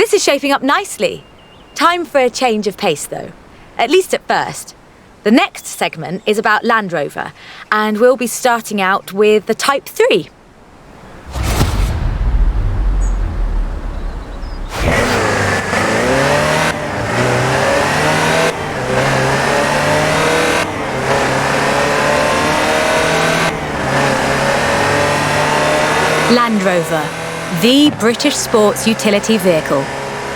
This is shaping up nicely. Time for a change of pace, though. At least at first. The next segment is about Land Rover, and we'll be starting out with the Type 3. Land Rover, the British sports utility vehicle.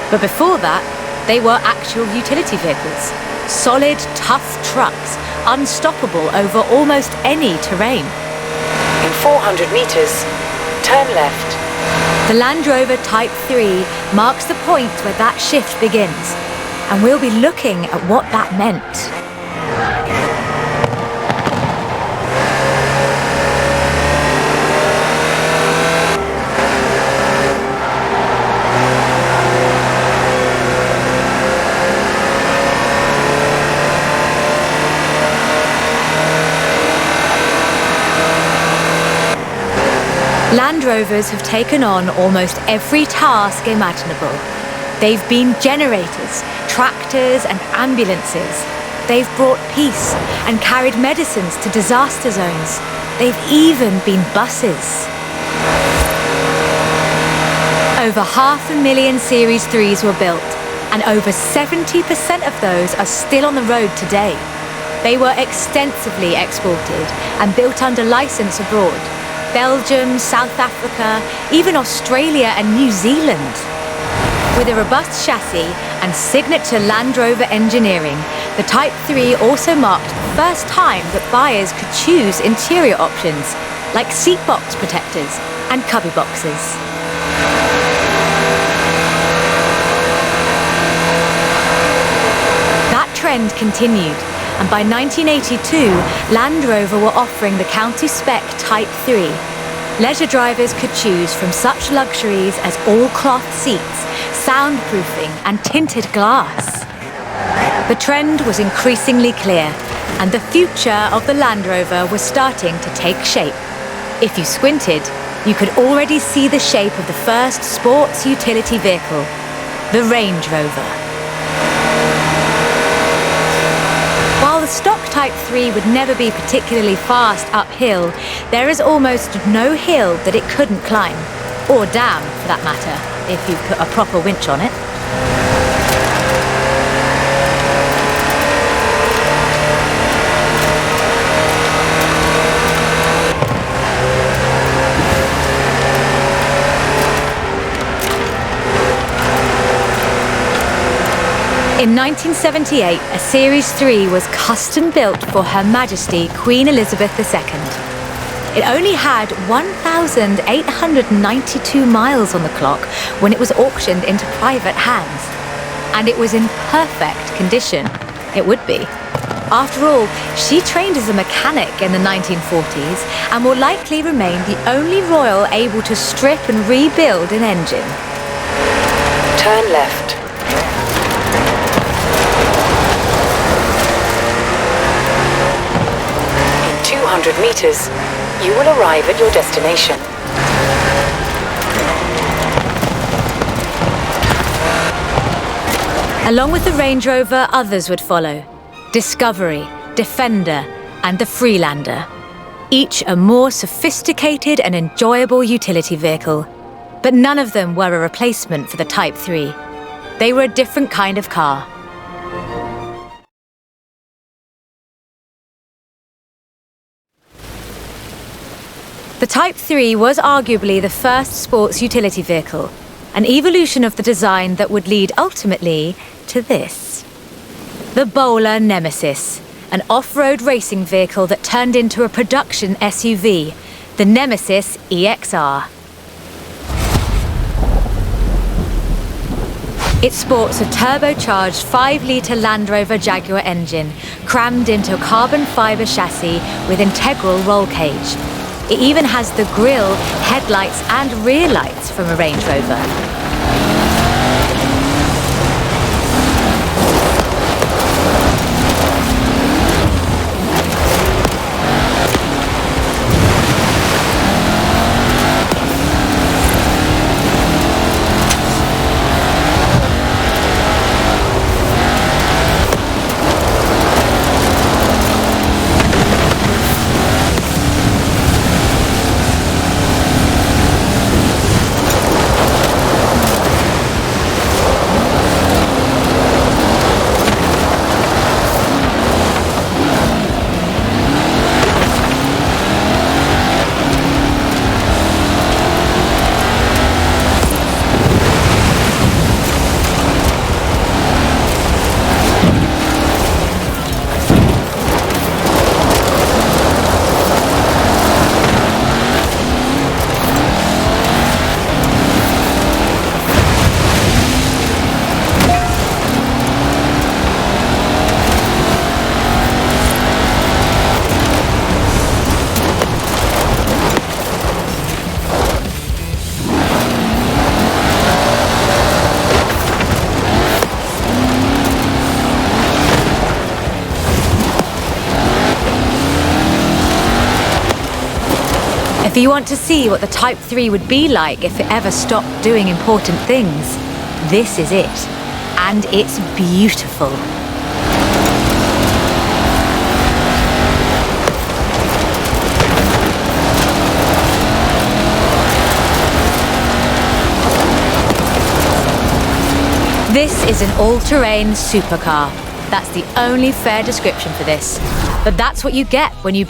But before that, they were actual utility vehicles. Solid, tough trucks, unstoppable over almost any terrain. In 400 meters, turn left. The Land Rover Type 3 marks the point where that shift begins, and we'll be looking at what that meant. Land Rovers have taken on almost every task imaginable. They've been generators, tractors and ambulances. They've brought peace and carried medicines to disaster zones. They've even been buses. Over 500,000 Series 3s were built, and over 70% of those are still on the road today. They were extensively exported and built under license abroad. Belgium, South Africa, even Australia and New Zealand. With a robust chassis and signature Land Rover engineering, the Type 3 also marked the first time that buyers could choose interior options, like seat box protectors and cubby boxes. That trend continued. And by 1982, Land Rover were offering the county-spec Type 3. Leisure drivers could choose from such luxuries as all-cloth seats, soundproofing and tinted glass. The trend was increasingly clear, and the future of the Land Rover was starting to take shape. If you squinted, you could already see the shape of the first sports utility vehicle, the Range Rover. While the stock Type 3 would never be particularly fast uphill, there is almost no hill that it couldn't climb, or down for that matter, if you put a proper winch on it. In 1978, a Series 3 was custom built for Her Majesty Queen Elizabeth II. It only had 1,892 miles on the clock when it was auctioned into private hands. And it was in perfect condition. It would be. After all, she trained as a mechanic in the 1940s and will likely remain the only royal able to strip and rebuild an engine. Turn left. In 200 meters, you will arrive at your destination. Along with the Range Rover, others would follow. Discovery, Defender, and the Freelander. Each a more sophisticated and enjoyable utility vehicle. But none of them were a replacement for the Type 3. They were a different kind of car. The Type 3 was arguably the first sports utility vehicle, an evolution of the design that would lead ultimately to this. The Bowler Nemesis, an off-road racing vehicle that turned into a production SUV, the Nemesis EXR. It sports a turbocharged 5-litre Land Rover Jaguar engine, crammed into a carbon fibre chassis with integral roll cage. It even has the grille, headlights and rear lights from a Range Rover. Do you want to see what the Type 3 would be like if it ever stopped doing important things? This is it. And it's beautiful. This is an all-terrain supercar. That's the only fair description for this. But that's what you get when you build